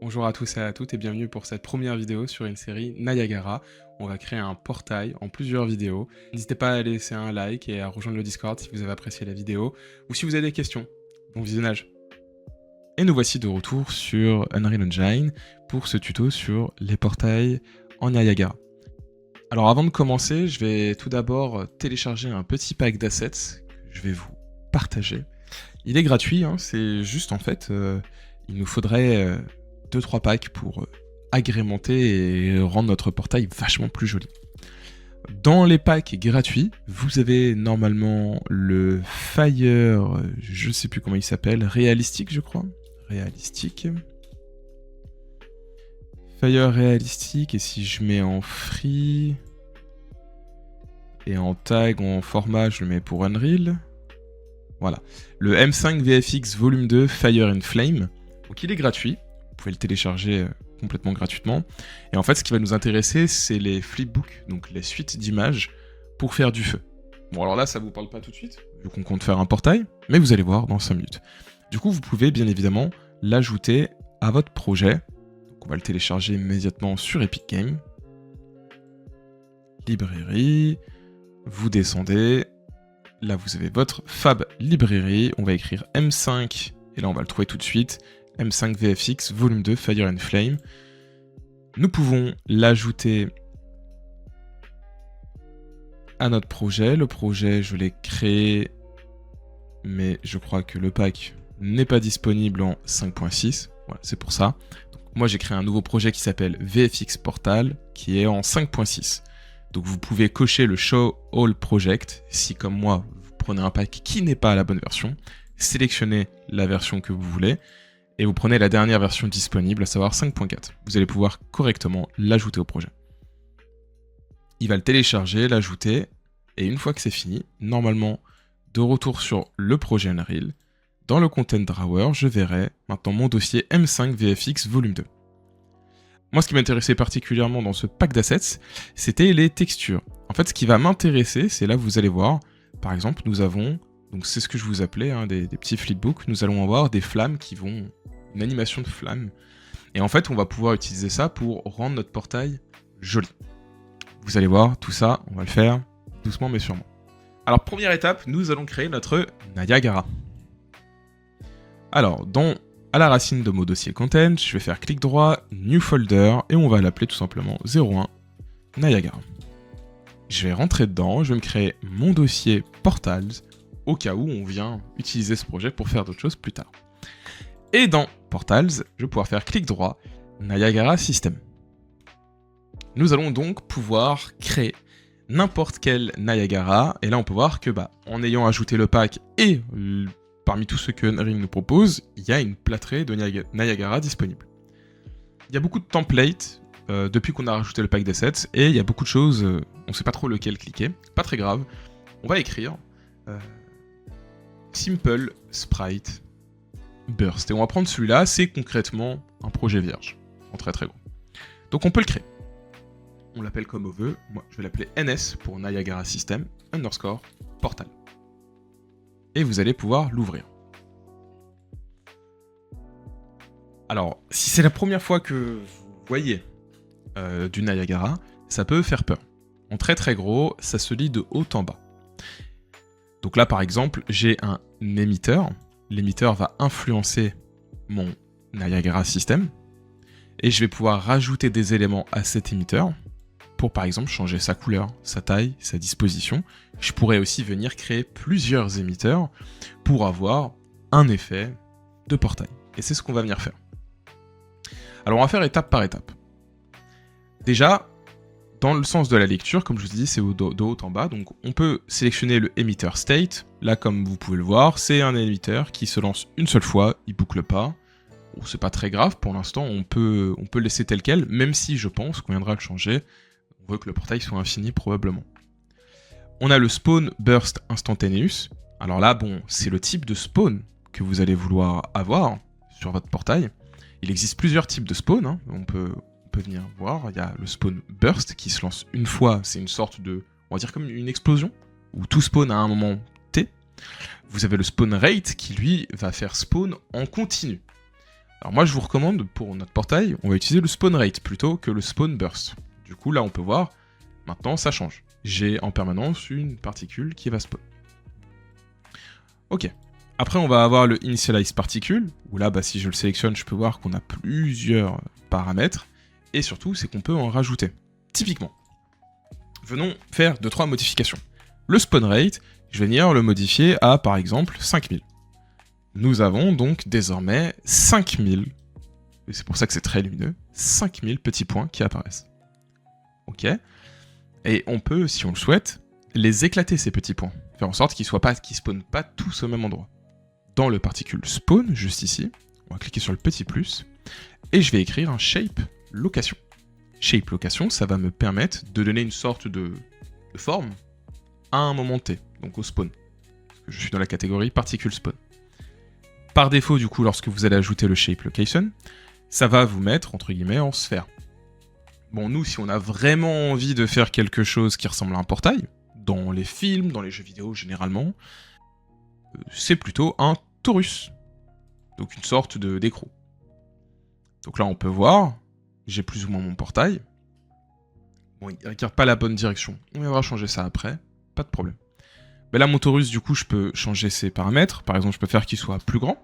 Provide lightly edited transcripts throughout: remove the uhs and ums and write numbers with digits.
Bonjour à tous et à toutes et bienvenue pour cette première vidéo sur une série Niagara. On va créer un portail en plusieurs vidéos. N'hésitez pas à laisser un like et à rejoindre le Discord si vous avez apprécié la vidéo ou si vous avez des questions. Bon visionnage. Et nous voici de retour sur Unreal Engine pour ce tuto sur les portails en Niagara. Alors avant de commencer, je vais tout d'abord télécharger un petit pack d'assets que je vais vous partager. Il est gratuit, hein, c'est juste en fait, il nous faudrait 2-3 packs pour agrémenter et rendre notre portail vachement plus joli. Dans les packs gratuits, vous avez normalement le Fire, je sais plus comment il s'appelle, réalistique je crois. Réalistique. Fire réalistique, et si je mets en free et en tag ou en format, je le mets pour Unreal. Voilà. Le M5 VFX Volume 2 Fire and Flame. Donc il est gratuit. Vous pouvez le télécharger complètement gratuitement. Et en fait, ce qui va nous intéresser, c'est les flipbooks, donc les suites d'images pour faire du feu. Bon, alors là, ça vous parle pas tout de suite, vu qu'on compte faire un portail, mais vous allez voir dans 5 minutes. Du coup, vous pouvez bien évidemment l'ajouter à votre projet. Donc on va le télécharger immédiatement sur Epic Games. Librairie. Vous descendez. Là, vous avez votre Fab Librairie. On va écrire M5, et là, on va le trouver tout de suite. M5 VFX, Volume 2, Fire and Flame. Nous pouvons l'ajouter à notre projet. Le projet, je l'ai créé, mais je crois que le pack n'est pas disponible en 5.6. Voilà, c'est pour ça. Donc, moi, j'ai créé un nouveau projet qui s'appelle VFX Portal, qui est en 5.6. Donc, vous pouvez cocher le Show All Project. Si, comme moi, vous prenez un pack qui n'est pas à la bonne version, sélectionnez la version que vous voulez, et vous prenez la dernière version disponible, à savoir 5.4. Vous allez pouvoir correctement l'ajouter au projet. Il va le télécharger, l'ajouter, et une fois que c'est fini, normalement, de retour sur le projet Unreal, dans le Content Drawer, je verrai maintenant mon dossier M5 VFX Volume 2. Moi, ce qui m'intéressait particulièrement dans ce pack d'assets, c'était les textures. En fait, ce qui va m'intéresser, c'est là, vous allez voir, par exemple, nous avons, donc c'est ce que je vous appelais, hein, des petits flipbooks, nous allons avoir des flammes qui vont, une animation de flammes, et en fait, on va pouvoir utiliser ça pour rendre notre portail joli. Vous allez voir, tout ça, on va le faire doucement mais sûrement. Alors, première étape, nous allons créer notre Niagara. Alors, à la racine de mon dossier Content, je vais faire clic droit, New Folder, et on va l'appeler tout simplement 01 Niagara. Je vais rentrer dedans, je vais me créer mon dossier Portals, au cas où on vient utiliser ce projet pour faire d'autres choses plus tard. Et dans Portals, je vais pouvoir faire clic droit, Niagara System. Nous allons donc pouvoir créer n'importe quel Niagara, et là on peut voir que en ayant ajouté le pack et parmi tous ceux que Unreal nous propose, il y a une plâtrée de Niagara disponible. Il y a beaucoup de templates depuis qu'on a rajouté le pack d'assets, et il y a beaucoup de choses, on ne sait pas trop lequel cliquer, pas très grave. On va écrire Simple Sprite Burst, et on va prendre celui-là, c'est concrètement un projet vierge, en très très gros. Donc on peut le créer. On l'appelle comme on veut, moi je vais l'appeler NS pour Niagara System _ Portal. Et vous allez pouvoir l'ouvrir. Alors, si c'est la première fois que vous voyez du Niagara, ça peut faire peur. En très très gros, ça se lit de haut en bas. Donc là par exemple, j'ai un émetteur. L'émetteur va influencer mon Niagara System. Et je vais pouvoir rajouter des éléments à cet émetteur pour par exemple changer sa couleur, sa taille, sa disposition. Je pourrais aussi venir créer plusieurs émetteurs pour avoir un effet de portail. Et c'est ce qu'on va venir faire. Alors on va faire étape par étape. Déjà, dans le sens de la lecture, comme je vous ai dit, c'est de haut en bas, donc on peut sélectionner le emitter state. Là, comme vous pouvez le voir, c'est un émetteur qui se lance une seule fois, il boucle pas. Bon, c'est pas très grave, pour l'instant, on peut le laisser tel quel, même si je pense qu'on viendra le changer. On veut que le portail soit infini, probablement. On a le spawn burst instantaneous. Alors là, bon, c'est le type de spawn que vous allez vouloir avoir sur votre portail. Il existe plusieurs types de spawn, hein. On peut venir voir. Il y a le spawn burst qui se lance une fois, c'est une sorte de, on va dire comme une explosion, où tout spawn à un moment T. Vous avez le spawn rate qui lui va faire spawn en continu. Alors moi je vous recommande, pour notre portail, on va utiliser le spawn rate plutôt que le spawn burst. Du coup là on peut voir, maintenant ça change. J'ai en permanence une particule qui va spawn. Ok. Après on va avoir le initialize particule, où là si je le sélectionne je peux voir qu'on a plusieurs paramètres, et surtout c'est qu'on peut en rajouter. Typiquement, venons faire 2-3 modifications. Le spawn rate, je vais venir le modifier à par exemple 5000. Nous avons donc désormais 5000, et c'est pour ça que c'est très lumineux, 5000 petits points qui apparaissent. Ok. Et on peut, si on le souhaite, les éclater ces petits points, faire en sorte qu'ils spawnent pas tous au même endroit. Dans le particule spawn, juste ici, on va cliquer sur le petit plus, et je vais écrire un shape location. Shape location, ça va me permettre de donner une sorte de forme à un moment T, donc au spawn. Parce que je suis dans la catégorie particule spawn. Par défaut, du coup, lorsque vous allez ajouter le shape location, ça va vous mettre, entre guillemets, en sphère. Bon, nous, si on a vraiment envie de faire quelque chose qui ressemble à un portail, dans les films, dans les jeux vidéo généralement, c'est plutôt un torus. Donc une sorte d'écrou. Donc là, on peut voir, j'ai plus ou moins mon portail. Bon, il ne regarde pas la bonne direction. On viendra changer ça après, pas de problème. Mais là, mon torus, du coup, je peux changer ses paramètres. Par exemple, je peux faire qu'il soit plus grand.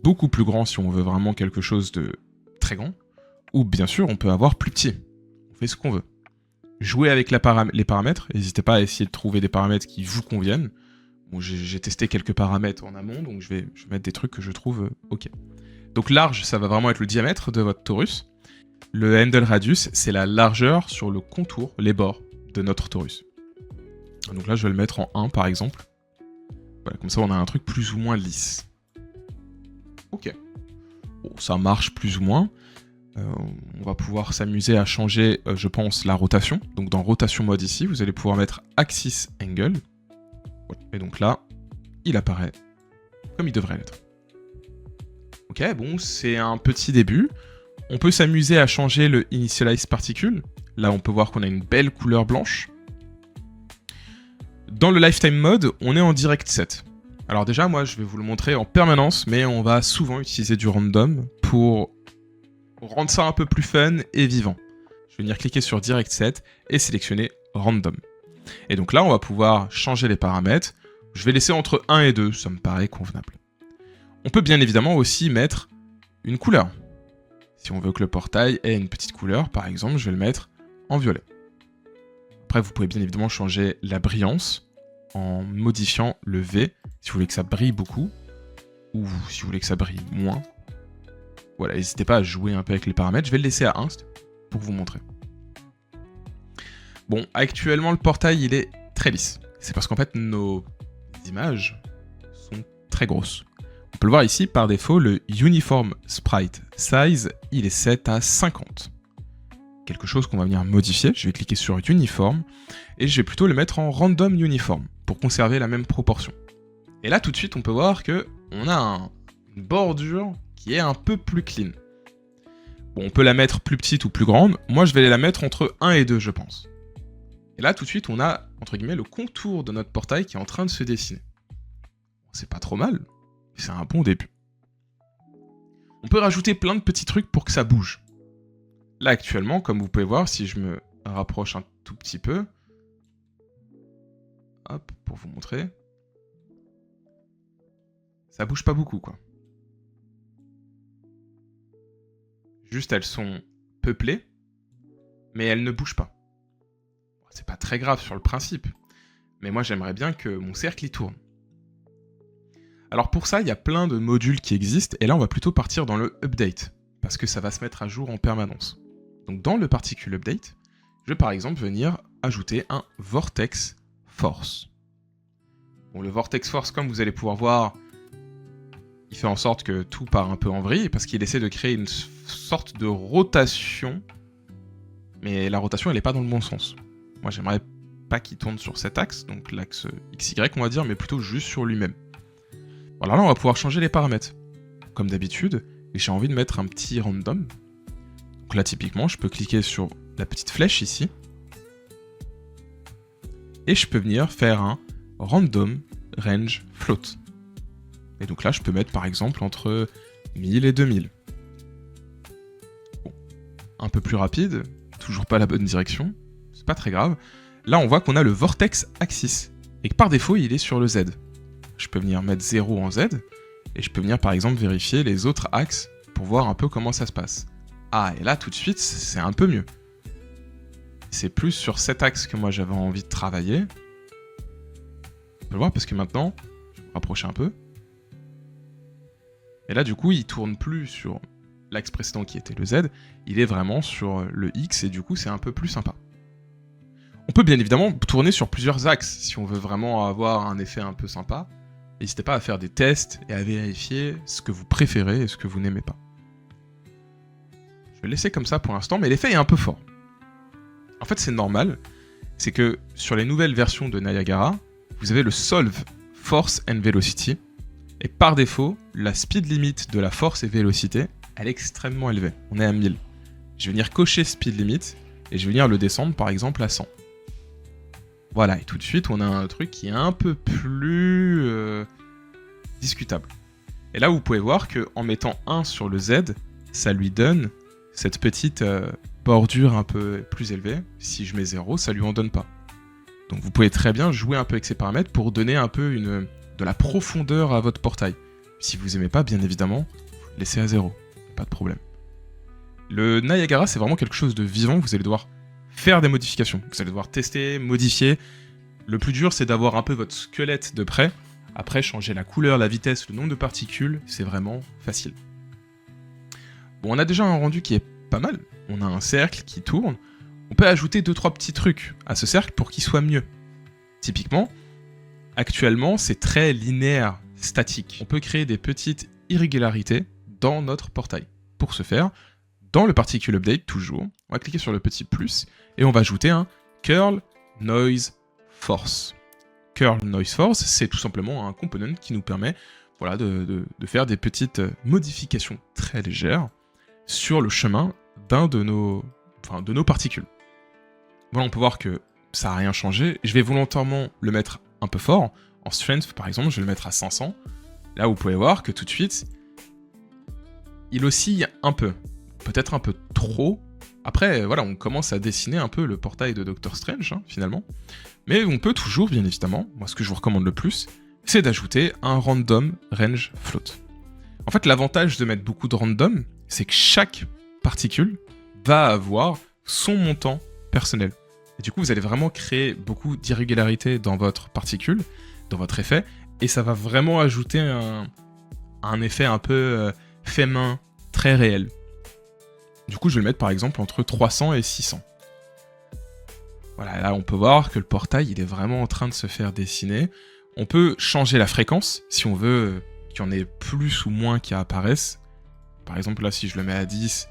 Beaucoup plus grand si on veut vraiment quelque chose de très grand. Ou bien sûr, on peut avoir plus petit. On fait ce qu'on veut. Jouez avec les paramètres. N'hésitez pas à essayer de trouver des paramètres qui vous conviennent. Bon, j'ai testé quelques paramètres en amont, donc je vais mettre des trucs que je trouve ok. Donc large, ça va vraiment être le diamètre de votre torus. Le handle radius, c'est la largeur sur le contour, les bords de notre torus. Donc là, je vais le mettre en 1 par exemple. Voilà, comme ça, on a un truc plus ou moins lisse. Ok. Bon, ça marche plus ou moins. On va pouvoir s'amuser à changer, je pense, la rotation. Donc dans rotation mode ici, vous allez pouvoir mettre axis angle. Voilà. Et donc là, il apparaît comme il devrait l'être. Ok, bon, c'est un petit début. On peut s'amuser à changer le initialize particule. Là, on peut voir qu'on a une belle couleur blanche. Dans le lifetime mode, on est en direct set. Alors déjà, moi, je vais vous le montrer en permanence, mais on va souvent utiliser du random pour rendre ça un peu plus fun et vivant. Je vais venir cliquer sur direct set et sélectionner random. Et donc là, on va pouvoir changer les paramètres. Je vais laisser entre 1 et 2, ça me paraît convenable. On peut bien évidemment aussi mettre une couleur. Si on veut que le portail ait une petite couleur, par exemple, je vais le mettre en violet. Après, vous pouvez bien évidemment changer la brillance en modifiant le V, si vous voulez que ça brille beaucoup, ou si vous voulez que ça brille moins. Voilà, n'hésitez pas à jouer un peu avec les paramètres. Je vais le laisser à 1 pour vous montrer. Bon, actuellement, le portail, il est très lisse. C'est parce qu'en fait, nos images sont très grosses. On peut le voir ici, par défaut, le Uniform Sprite Size, il est set à 50. Quelque chose qu'on va venir modifier. Je vais cliquer sur Uniform, et je vais plutôt le mettre en Random Uniform, pour conserver la même proportion. Et là, tout de suite, on peut voir qu'on a une bordure qui est un peu plus clean. Bon, on peut la mettre plus petite ou plus grande. Moi, je vais la mettre entre 1 et 2, je pense. Et là, tout de suite, on a, entre guillemets, le contour de notre portail qui est en train de se dessiner. C'est pas trop mal, c'est un bon début. On peut rajouter plein de petits trucs pour que ça bouge. Là, actuellement, comme vous pouvez voir, si je me rapproche un tout petit peu, hop, pour vous montrer, ça bouge pas beaucoup, quoi. Juste, elles sont peuplées, mais elles ne bougent pas. C'est pas très grave sur le principe, mais moi j'aimerais bien que mon cercle y tourne. Alors pour ça, il y a plein de modules qui existent, et là on va plutôt partir dans le update, parce que ça va se mettre à jour en permanence. Donc dans le particule update, je vais par exemple venir ajouter un vortex force. Bon, le vortex force, comme vous allez pouvoir voir, il fait en sorte que tout part un peu en vrille, parce qu'il essaie de créer une sorte de rotation, mais la rotation elle n'est pas dans le bon sens. Moi j'aimerais pas qu'il tourne sur cet axe, donc l'axe XY on va dire, mais plutôt juste sur lui-même. Alors là on va pouvoir changer les paramètres. Comme d'habitude, et j'ai envie de mettre un petit random. Donc là typiquement je peux cliquer sur la petite flèche ici, et je peux venir faire un random range float. Et donc là je peux mettre par exemple entre 1000 et 2000. Bon, un peu plus rapide, toujours pas la bonne direction, c'est pas très grave. Là, on voit qu'on a le vortex axis, et que par défaut, il est sur le Z. Je peux venir mettre 0 en Z, et je peux venir par exemple vérifier les autres axes pour voir un peu comment ça se passe. Ah, et là, tout de suite, c'est un peu mieux. C'est plus sur cet axe que moi j'avais envie de travailler. On peut le voir parce que maintenant, je vais me rapprocher un peu. Et là, du coup, il tourne plus sur l'axe précédent qui était le Z, il est vraiment sur le X, et du coup, c'est un peu plus sympa. On peut bien évidemment tourner sur plusieurs axes, si on veut vraiment avoir un effet un peu sympa. N'hésitez pas à faire des tests et à vérifier ce que vous préférez et ce que vous n'aimez pas. Je vais le laisser comme ça pour l'instant, mais l'effet est un peu fort. En fait, c'est normal, c'est que sur les nouvelles versions de Niagara, vous avez le Solve Force and Velocity, et par défaut, la speed limit de la force et vélocité, elle est extrêmement élevée. On est à 1000. Je vais venir cocher speed limit, et je vais venir le descendre par exemple à 100. Voilà, et tout de suite, on a un truc qui est un peu plus discutable. Et là, vous pouvez voir qu'en mettant 1 sur le Z, ça lui donne cette petite bordure un peu plus élevée. Si je mets 0, ça lui en donne pas. Donc vous pouvez très bien jouer un peu avec ces paramètres pour donner un peu de la profondeur à votre portail. Si vous aimez pas, bien évidemment, laissez à 0, pas de problème. Le Niagara, c'est vraiment quelque chose de vivant, vous allez devoir faire des modifications, vous allez devoir tester, modifier. Le plus dur, c'est d'avoir un peu votre squelette de près. Après, changer la couleur, la vitesse, le nombre de particules, c'est vraiment facile. Bon, on a déjà un rendu qui est pas mal. On a un cercle qui tourne. On peut ajouter 2-3 petits trucs à ce cercle pour qu'il soit mieux. Typiquement, actuellement, c'est très linéaire, statique. On peut créer des petites irrégularités dans notre portail. Pour ce faire, dans le Particle Update, toujours, on va cliquer sur le petit plus, et on va ajouter un Curl Noise Force. Curl Noise Force, c'est tout simplement un component qui nous permet voilà, de faire des petites modifications très légères sur le chemin d'un de nos particules. Voilà, on peut voir que ça n'a rien changé. Je vais volontairement le mettre un peu fort. En Strength, par exemple, je vais le mettre à 500. Là, vous pouvez voir que tout de suite, il oscille un peu. Peut-être un peu trop. Après, voilà, on commence à dessiner un peu le portail de Doctor Strange, hein, finalement. Mais on peut toujours, bien évidemment, moi ce que je vous recommande le plus, c'est d'ajouter un Random Range Float. En fait, l'avantage de mettre beaucoup de random, c'est que chaque particule va avoir son montant personnel. Et du coup, vous allez vraiment créer beaucoup d'irrégularités dans votre particule, dans votre effet, et ça va vraiment ajouter un effet un peu fait main, très réel. Du coup, je vais le mettre par exemple entre 300 et 600. Voilà, là on peut voir que le portail, il est vraiment en train de se faire dessiner. On peut changer la fréquence, si on veut qu'il y en ait plus ou moins qui apparaissent. Par exemple, là, si je le mets à 10,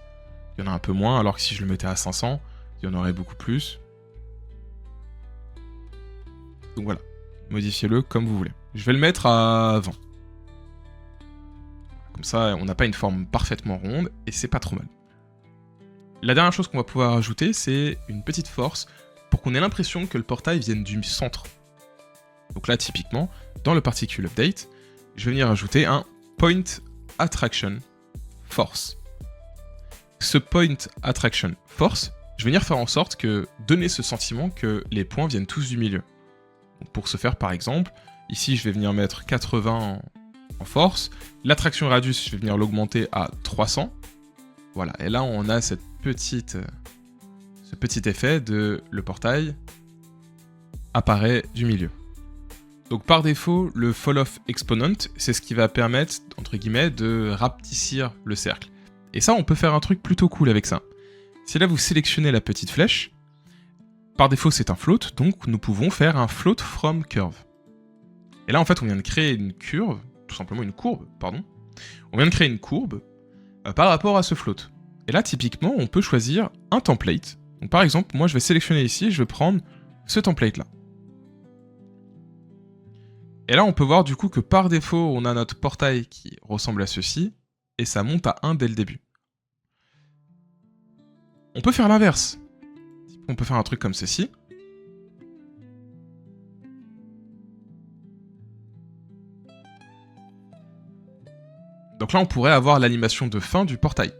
il y en a un peu moins, alors que si je le mettais à 500, il y en aurait beaucoup plus. Donc voilà, modifiez-le comme vous voulez. Je vais le mettre à 20. Comme ça, on n'a pas une forme parfaitement ronde, et c'est pas trop mal. La dernière chose qu'on va pouvoir ajouter, c'est une petite force pour qu'on ait l'impression que le portail vienne du centre. Donc là, typiquement, dans le Particle Update, je vais venir ajouter un Point Attraction Force. Ce Point Attraction Force, je vais venir faire en sorte que donner ce sentiment que les points viennent tous du milieu. Donc pour ce faire, par exemple, ici, je vais venir mettre 80 en force. L'attraction radius, je vais venir l'augmenter à 300. Voilà, et là, on a ce petit effet de le portail apparaît du milieu. Donc par défaut, le Fall-Off Exponent, c'est ce qui va permettre, entre guillemets, de rapetissir le cercle. Et ça, on peut faire un truc plutôt cool avec ça. Si là, vous sélectionnez la petite flèche, par défaut, c'est un float, donc nous pouvons faire un Float from Curve. Et là, en fait, on vient de créer une curve, tout simplement une courbe, pardon. On vient de créer une courbe par rapport à ce float. Et là, typiquement, on peut choisir un template. Donc par exemple, moi, je vais sélectionner ici, je vais prendre ce template-là. Et là, on peut voir du coup que par défaut, on a notre portail qui ressemble à ceci, et ça monte à 1 dès le début. On peut faire l'inverse. On peut faire un truc comme ceci. Donc Donc là, on pourrait avoir l'animation de fin du portail.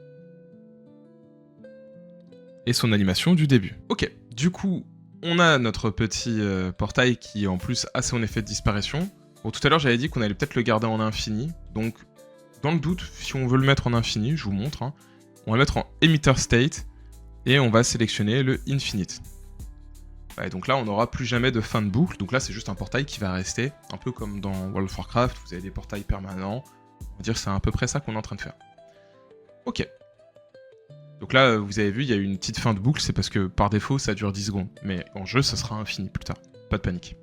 Et son animation du début. Ok, du coup, on a notre petit portail qui en plus a son effet de disparition. Bon, tout à l'heure, j'avais dit qu'on allait peut-être le garder en infini. Donc, dans le doute, si on veut le mettre en infini, je vous montre, hein, on va le mettre en emitter state et on va sélectionner le infinite. Et donc là, on n'aura plus jamais de fin de boucle. Donc là, c'est juste un portail qui va rester, un peu comme dans World of Warcraft, vous avez des portails permanents. On va dire que c'est à peu près ça qu'on est en train de faire. Ok. Donc là, vous avez vu, il y a eu une petite fin de boucle, c'est parce que par défaut, ça dure 10 secondes. Mais en jeu, ça sera infini plus tard. Pas de panique.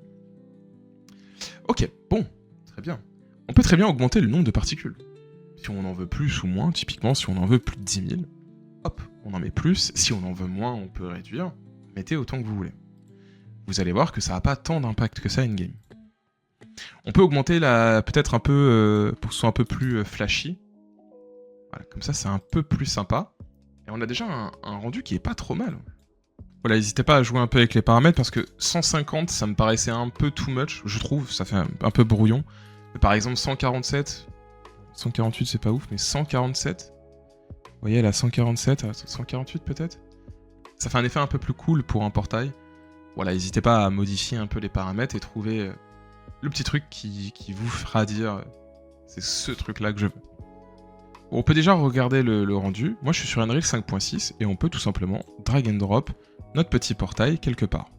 Ok, bon, très bien. On peut très bien augmenter le nombre de particules. Si on en veut plus ou moins, typiquement, si on en veut plus de 10 000, hop, on en met plus. Si on en veut moins, on peut réduire. Mettez autant que vous voulez. Vous allez voir que ça n'a pas tant d'impact que ça in-game. On peut augmenter peut-être un peu, pour que ce soit un peu plus flashy. Voilà, comme ça, c'est un peu plus sympa. Et on a déjà un rendu qui est pas trop mal. Voilà, n'hésitez pas à jouer un peu avec les paramètres, parce que 150, ça me paraissait un peu too much, je trouve, ça fait un peu brouillon. Mais par exemple, 147, 148 c'est pas ouf, mais 147, vous voyez là, 147, 148 peut-être, ça fait un effet un peu plus cool pour un portail. Voilà, n'hésitez pas à modifier un peu les paramètres et trouver le petit truc qui vous fera dire c'est ce truc-là que je veux. Bon, on peut déjà regarder le rendu. Moi, je suis sur Unreal 5.6 et on peut tout simplement drag and drop notre petit portail quelque part.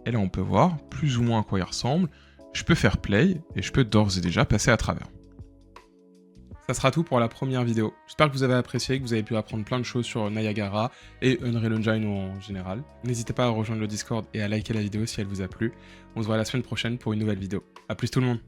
Et là, on peut voir plus ou moins à quoi il ressemble. Je peux faire play et je peux d'ores et déjà passer à travers. Ça sera tout pour la première vidéo. J'espère que vous avez apprécié, que vous avez pu apprendre plein de choses sur Niagara et Unreal Engine en général. N'hésitez pas à rejoindre le Discord et à liker la vidéo si elle vous a plu. On se voit la semaine prochaine pour une nouvelle vidéo. A plus tout le monde!